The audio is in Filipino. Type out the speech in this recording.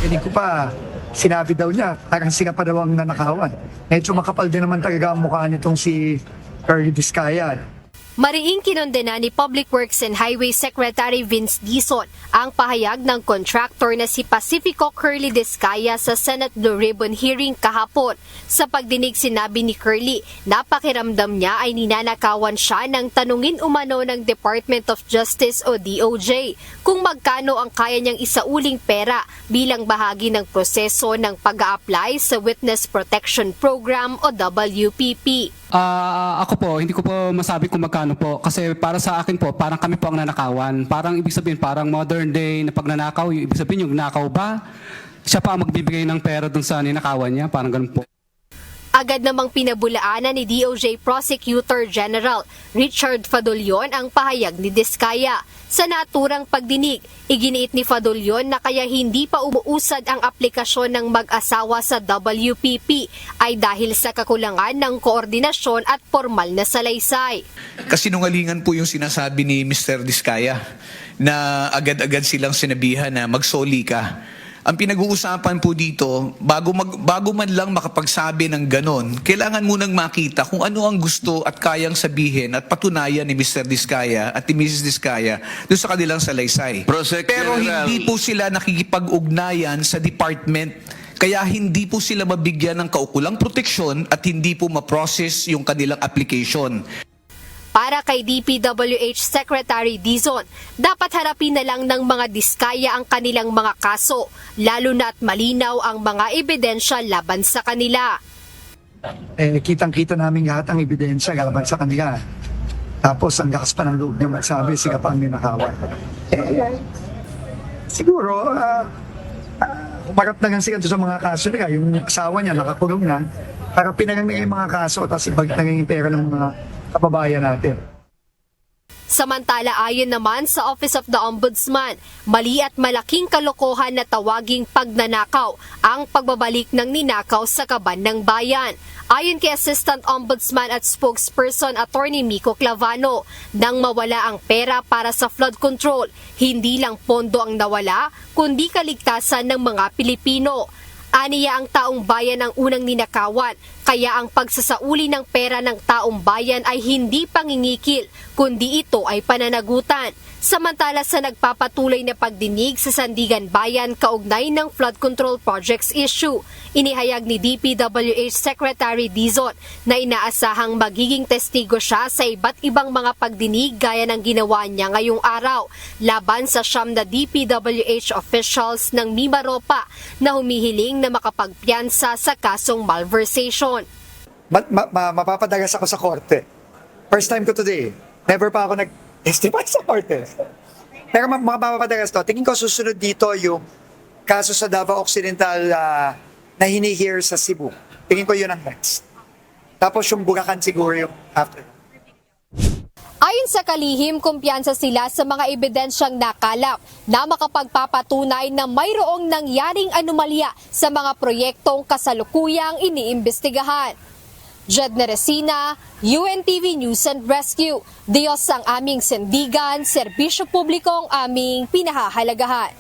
Hindi ko pa sinabi daw niya, parang sila pa daw ang nanakawan. Medyo makapal din naman talaga ang mukha nitong si Curly Discaya. Mariing kinondena ni Public Works and Highway Secretary Vince Dizon ang pahayag ng contractor na si Pacifico Curly Discaya sa Senate Blue Ribbon hearing kahapon. Sa pagdinig sinabi ni Curly na pakiramdam niya ay ninanakawan siya ng tanungin umano ng Department of Justice o DOJ kung magkano ang kaya niyang isauling pera bilang bahagi ng proseso ng pag-a-apply sa Witness Protection Program o WPP. Ako po, hindi ko po masabi kung magkano po. Kasi para sa akin po, parang kami po ang nanakawan. Parang ibig sabihin, parang modern day na pagnanakaw, ibig sabihin yung nakaw ba? Siya pa ang magbibigay ng pera dun sa ninakawan niya, parang ganun po. Agad namang pinabulaanan ni DOJ Prosecutor General Richard Fadolion ang pahayag ni Discaya. Sa naturang pagdinig, iginiit ni Fadolion na kaya hindi pa umuusad ang aplikasyon ng mag-asawa sa WPP ay dahil sa kakulangan ng koordinasyon at formal na salaysay. Kasinungalingan po yung sinasabi ni Mr. Discaya na agad-agad silang sinabihan na magsoli ka. Ang pinag-uusapan po dito, bago man lang makapagsabi ng ganon, kailangan munang makita kung ano ang gusto at kayang sabihin at patunayan ni Mr. Discaya at ni Mrs. Discaya doon sa kanilang salaysay. Pero hindi po sila nakikipag-ugnayan sa department. Kaya hindi po sila mabigyan ng kaukulang proteksyon at hindi po ma-process yung kanilang application. Para kay DPWH Secretary Dizon, dapat harapin na lang ng mga Discaya ang kanilang mga kaso, lalo na't malinaw ang mga ebidensya laban sa kanila. Kitang-kita namin lahat ang ebidensya laban sa kanila. Tapos ang lakas pa ng loob niya magsabi, sila pa ang ninakawan. Siguro, umarap na lang sila sa mga kaso nila. Yung asawa niya nakakulong na, harapin na lang nila yung mga kaso, tapos ibalik na lang yung pera ng mga kababayan natin. Samantala ayon naman sa Office of the Ombudsman, mali at malaking kalokohan na tawaging pagnanakaw ang pagbabalik ng ninakaw sa kaban ng bayan. Ayon kay Assistant Ombudsman at Spokesperson Attorney Miko Clavano, nang mawala ang pera para sa flood control, hindi lang pondo ang nawala, kundi kaligtasan ng mga Pilipino. Aniya ang taong bayan ang unang ninakawan, kaya ang pagsasauli ng pera ng taong bayan ay hindi pangingikil, kundi ito ay pananagutan. Samantala sa nagpapatuloy na pagdinig sa Sandigan Bayan kaugnay ng flood control projects issue, inihayag ni DPWH Secretary Dizon na inaasahang magiging testigo siya sa iba't ibang mga pagdinig gaya ng ginawa niya ngayong araw laban sa siyam na DPWH officials ng Mimaropa na humihiling na makapagpiyansa sa kasong malversation. Mapapadagas ako sa korte. First time ko today. Never pa ako nag-testify sa korte. Pero mapapadagas to. Tingin ko susunod dito yung kaso sa Davao Occidental na hini-hear sa Cebu. Tingin ko yun ang next. Tapos yung Bulacan siguro yung after. Ayon sa kalihim, kumpiyansa sila sa mga ebidensyang nakalap na makapagpapatunay na mayroong nangyaring anomalya sa mga proyektong kasalukuyang iniimbestigahan. Jedne Resina, UNTV News and Rescue. Diyos ang aming sandigan, serbisyo publiko ang aming pinahahalagahan.